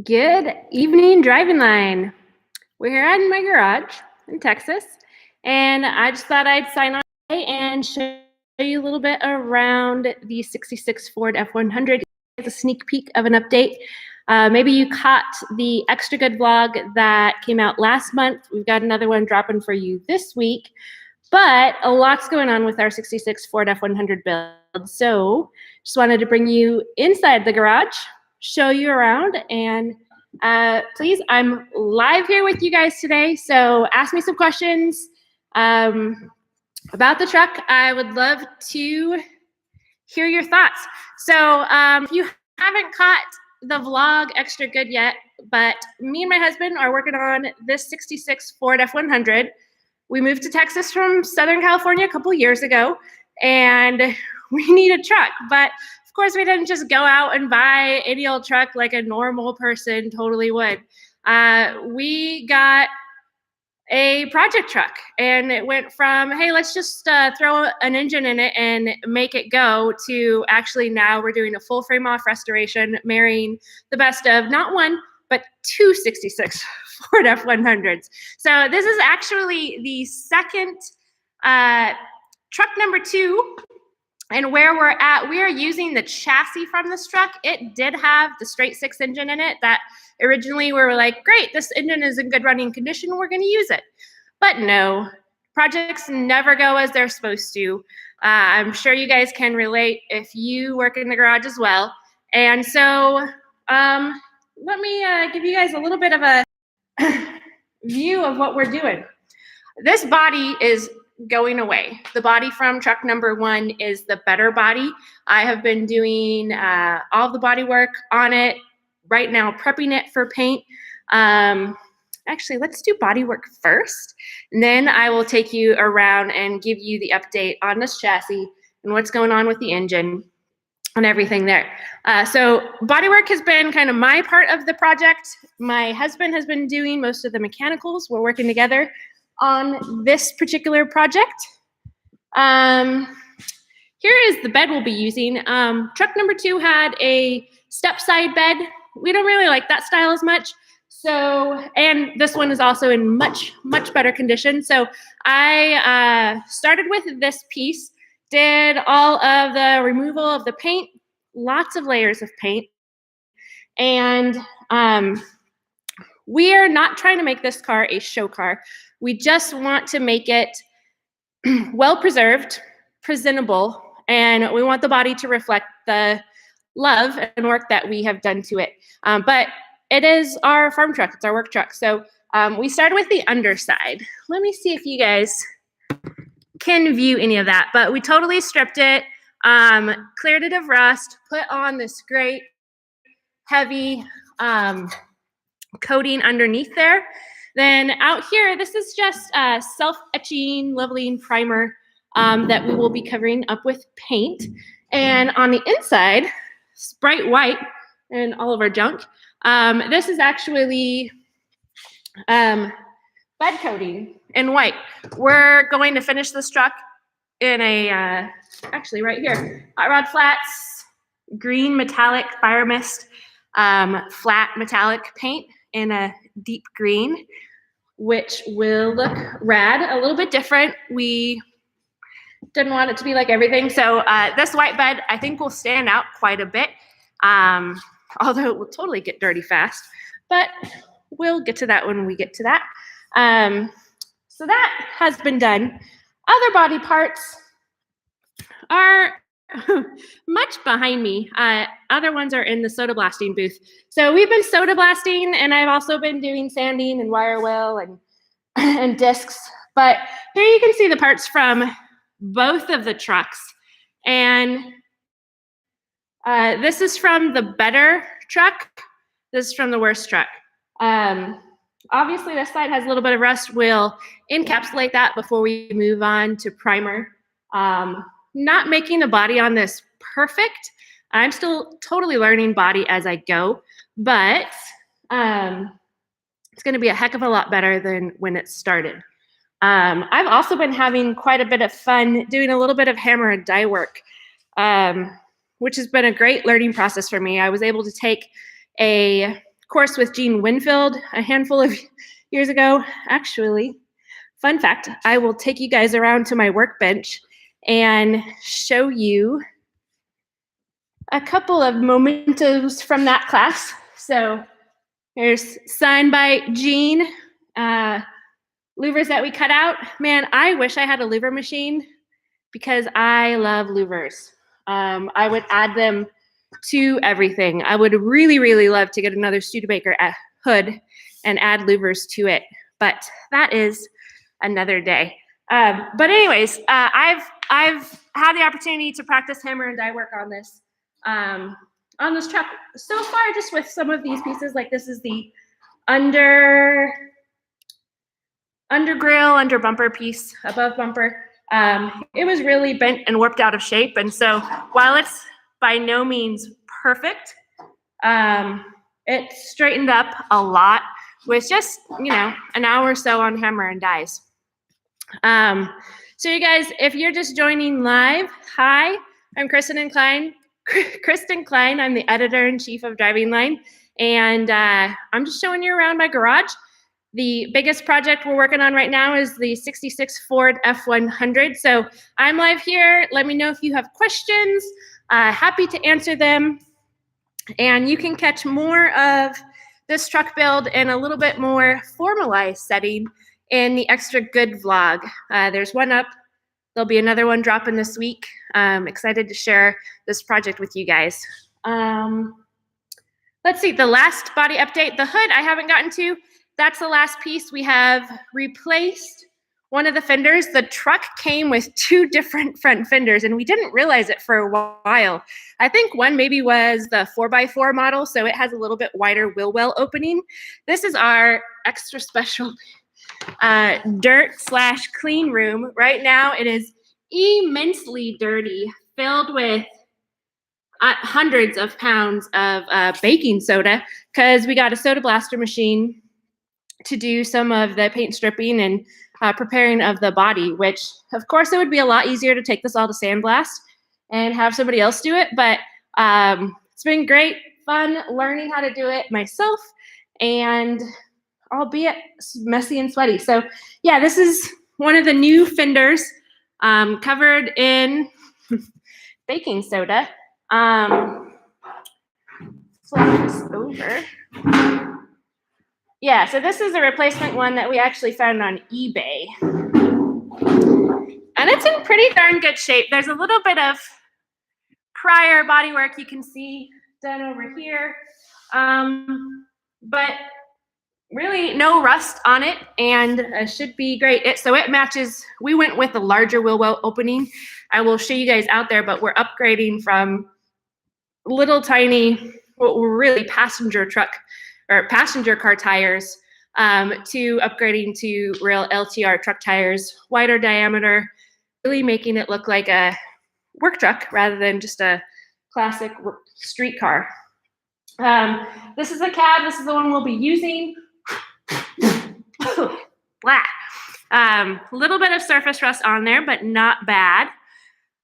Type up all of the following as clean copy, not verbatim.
Good evening, driving line. We're here in my garage in Texas, and I just thought I'd sign on today and show you a little bit around the 66 Ford F100 as a sneak peek of an update. Maybe you caught the Extra Good vlog that came out last month. We've got another one dropping for you this week, but a lot's going on with our 66 Ford F100 build. So just wanted to bring you inside the garage, show you around, and please, I'm live here with you guys today, so ask me some questions about the truck. I would love to hear your thoughts. So if you haven't caught the vlog Extra Good yet, but me and my husband are working on this 66 Ford F100. We moved to Texas from Southern California a couple years ago, and we need a truck, but of course, we didn't just go out and buy any old truck like a normal person totally would. We got a project truck, and it went from, hey, let's just throw an engine in it and make it go, to actually now we're doing a full frame off restoration, marrying the best of not one, but two 66 Ford F100s. So this is actually the second truck number 2. And where we're at, we are using the chassis from this truck. It did have the straight 6 engine in it that originally we were like, great, this engine is in good running condition, we're gonna use it. But no, projects never go as they're supposed to. I'm sure you guys can relate if you work in the garage as well. And so let me give you guys a little bit of a view of what we're doing. This body is going away. The body from truck number 1 is the better body. I have been doing all the body work on it right now, prepping it for paint. Actually, let's do body work first, and then I will take you around and give you the update on this chassis and what's going on with the engine and everything there. So body work has been kind of my part of the project. My husband has been doing most of the mechanicals. We're working together on this particular project. Here is the bed we'll be using. Truck number 2 had a step side bed. We don't really like that style as much. So, and this one is also in much, much better condition. So I started with this piece, did all of the removal of the paint, lots of layers of paint. And we are not trying to make this car a show car. We just want to make it well-preserved, presentable, and we want the body to reflect the love and work that we have done to it. But it is our farm truck, it's our work truck. So we started with the underside. Let me see if you guys can view any of that, but we totally stripped it, cleared it of rust, put on this great heavy coating underneath there. Then out here, this is just a self-etching leveling primer that we will be covering up with paint. And on the inside, it's bright white and all of our junk. This is actually bed coating in white. We're going to finish this truck in a, actually right here, hot rod flats, green metallic fire mist, flat metallic paint in a deep green, which will look rad, a little bit different. We didn't want it to be like everything. So this white bed, I think, will stand out quite a bit, although it will totally get dirty fast, but we'll get to that when we get to that. So that has been done. Other body parts are much behind me. Other ones are in the soda blasting booth. So we've been soda blasting, and I've also been doing sanding and wire well and discs. But here you can see the parts from both of the trucks. And this is from the better truck. This is from the worst truck. Obviously, this side has a little bit of rust. We'll encapsulate that before we move on to primer. Not making the body on this perfect. I'm still totally learning body as I go, but it's going to be a heck of a lot better than when it started. I've also been having quite a bit of fun doing a little bit of hammer and die work. which has been a great learning process for me. I was able to take a course with Gene Winfield a handful of years ago. Actually, fun fact, I will take you guys around to my workbench and show you a couple of mementos from that class. So here's signed by Gene. Louvers that we cut out. Man, I wish I had a louver machine because I love louvers. I would add them to everything. I would really, really love to get another Studebaker hood and add louvers to it, but that is another day. But anyways, I've had the opportunity to practice hammer and die work on this truck so far, just with some of these pieces. Like this is the under grill, under bumper piece, above bumper. It was really bent and warped out of shape, and so while it's by no means perfect, it straightened up a lot with just, an hour or so on hammer and dies. So you guys, if you're just joining live, hi, I'm Kristen Klein. I'm the editor-in-chief of Driving Line, and I'm just showing you around my garage. The biggest project we're working on right now is the 66 Ford F100. So I'm live here. Let me know if you have questions. Happy to answer them. And you can catch more of this truck build in a little bit more formalized setting in the Extra Good vlog. There's one up. There'll be another one dropping this week. I'm excited to share this project with you guys. Let's see, the last body update, the hood I haven't gotten to. That's the last piece. We have replaced one of the fenders. The truck came with two different front fenders, and we didn't realize it for a while. I think one maybe was the 4x4 model, so it has a little bit wider wheel well opening. This is our extra special dirt/clean room. Right now, it is immensely dirty, filled with hundreds of pounds of baking soda, because we got a soda blaster machine to do some of the paint stripping and preparing of the body, which of course it would be a lot easier to take this all to sandblast and have somebody else do it. But it's been great fun learning how to do it myself, and albeit messy and sweaty. So yeah, this is one of the new fenders covered in baking soda. Flip this over. Yeah, so this is a replacement one that we actually found on eBay. And it's in pretty darn good shape. There's a little bit of prior bodywork you can see done over here. But really no rust on it, and should be great. So it matches, we went with the larger wheel well opening. I will show you guys out there, but we're upgrading from little tiny, what were really passenger car tires to upgrading to real LTR truck tires, wider diameter, really making it look like a work truck rather than just a classic street car. This is the cab. This is the one we'll be using. Little bit of surface rust on there, but not bad.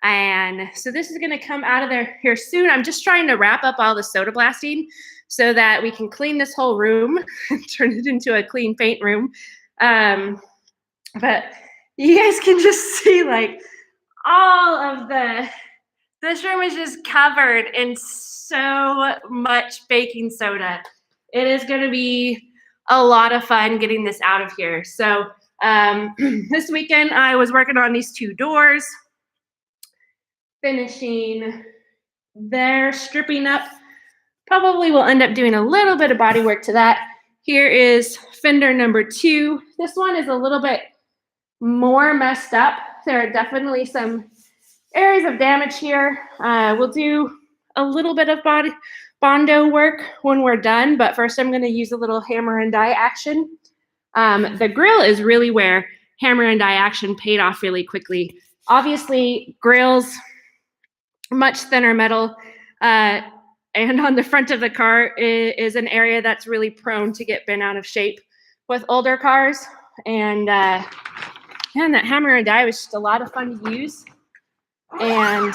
And so this is going to come out of there here soon. I'm just trying to wrap up all the soda blasting so that we can clean this whole room and turn it into a clean paint room. But you guys can just see like all of this room is just covered in so much baking soda. It is going to be a lot of fun getting this out of here. So this weekend I was working on these two doors, finishing there, stripping up. Probably will end up doing a little bit of body work to that. Here is fender number 2. This one is a little bit more messed up. There are definitely some areas of damage here. We'll do a little bit of Bondo work when we're done, but first I'm going to use a little hammer and die action. The grill is really where hammer and die action paid off really quickly. Obviously, grills, much thinner metal, and on the front of the car is an area that's really prone to get bent out of shape with older cars. And that hammer and die was just a lot of fun to use and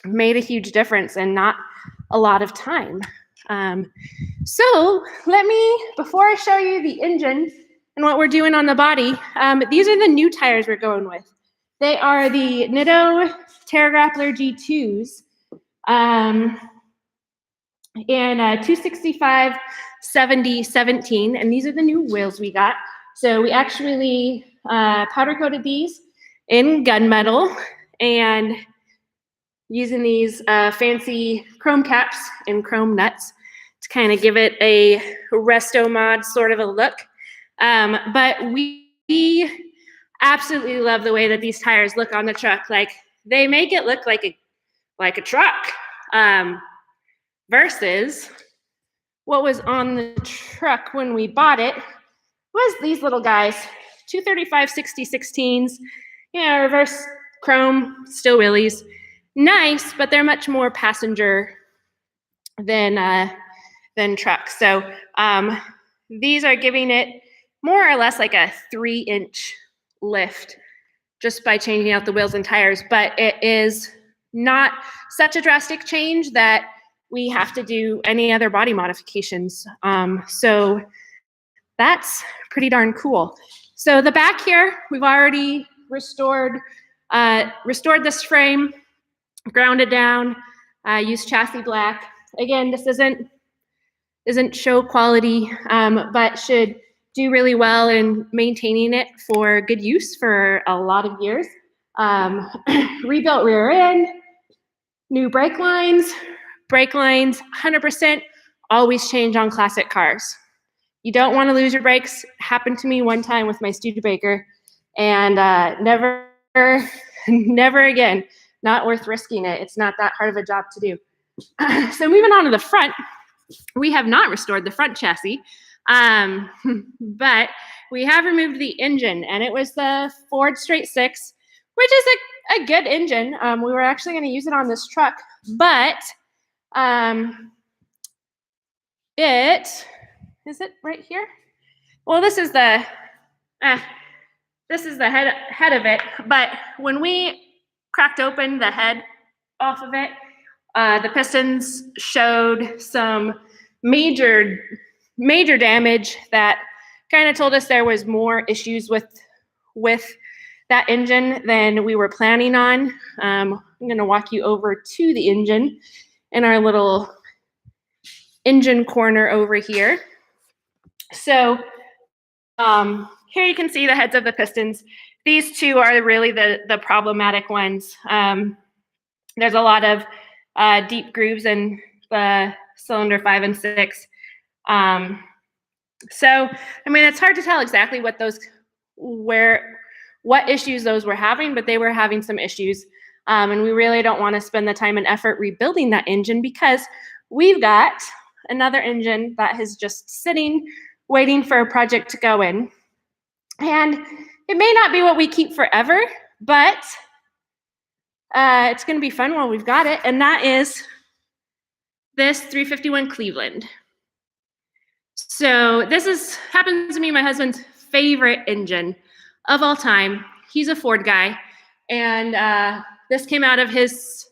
made a huge difference in not a lot of time. So let me, before I show you the engine and what we're doing on the body, these are the new tires we're going with. They are the Nitto Terragrappler G2s in 265 70 17, and these are the new wheels we got. So we actually powder coated these in gunmetal and using these fancy chrome caps and chrome nuts to kind of give it a resto mod sort of a look. But we absolutely love the way that these tires look on the truck. Like, they make it look like a truck, versus what was on the truck when we bought it was these little guys, 235 60 16s, reverse chrome, still wheelies. Nice, but they're much more passenger than trucks. So these are giving it more or less like a 3-inch lift just by changing out the wheels and tires, but it is not such a drastic change that we have to do any other body modifications. So that's pretty darn cool. So the back here, we've already restored this frame, ground it down, used chassis black. Again, this isn't show quality, but should do really well in maintaining it for good use for a lot of years. Rebuilt rear end, new brake lines, 100% always change on classic cars. You don't want to lose your brakes. Happened to me one time with my Studebaker, and never again. Not worth risking it. It's not that hard of a job to do. So moving on to the front, we have not restored the front chassis, but we have removed the engine, and it was the Ford Straight 6, which is a good engine. We were actually going to use it on this truck, but is it right here? Well, this is the head of it, but when we cracked open the head off of it, the pistons showed some major damage that kind of told us there was more issues with that engine than we were planning on. I'm going to walk you over to the engine in our little engine corner over here. So here you can see the heads of the pistons. These two are really the problematic ones. There's a lot of deep grooves in the cylinder 5 and 6. So, I mean, it's hard to tell exactly what issues those were having, but they were having some issues. And we really don't want to spend the time and effort rebuilding that engine because we've got another engine that is just sitting, waiting for a project to go in. And it may not be what we keep forever, but it's going to be fun while we've got it. And that is this 351 Cleveland. So this happens to be my husband's favorite engine of all time. He's a Ford guy. And this came out of his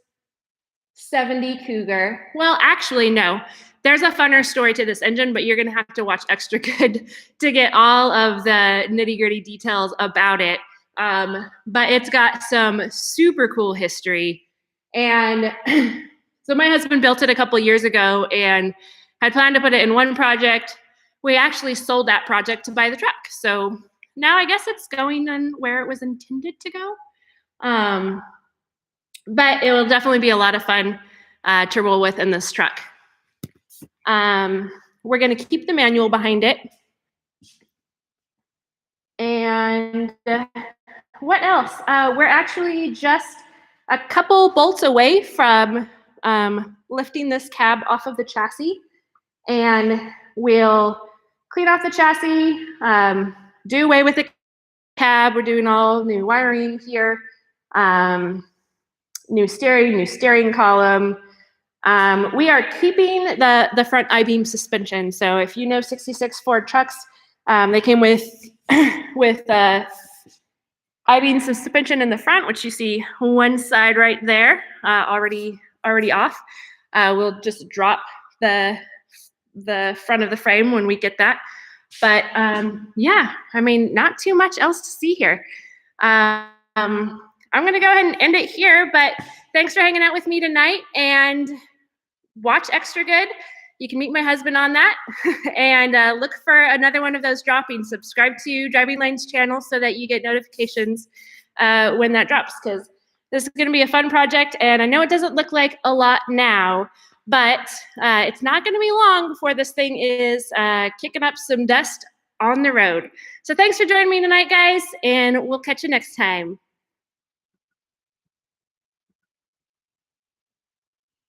70 Cougar. Well, actually, no. There's a funner story to this engine, but you're going to have to watch Extra Good to get all of the nitty-gritty details about it. But it's got some super cool history. And so my husband built it a couple years ago and had planned to put it in one project. We actually sold that project to buy the truck. So now I guess it's going on where it was intended to go. But it will definitely be a lot of fun to roll with in this truck. We're going to keep the manual behind it. And what else? We're actually just a couple bolts away from lifting this cab off of the chassis. And we'll clean off the chassis, do away with the cab. We're doing all new wiring here, new steering column. We are keeping the front I-beam suspension. So if you know 66 Ford trucks, they came with I-beam suspension in the front, which you see one side right there, already off. We'll just drop the the front of the frame when we get that. But yeah, I mean, not too much else to see here. I'm going to go ahead and end it here, but thanks for hanging out with me tonight, and watch Extra Good. You can meet my husband on that, and look for another one of those droppings. Subscribe to Driving Lane's channel so that you get notifications when that drops, because this is going to be a fun project, and I know it doesn't look like a lot now, but it's not going to be long before this thing is kicking up some dust on the road. So thanks for joining me tonight, guys, and we'll catch you next time.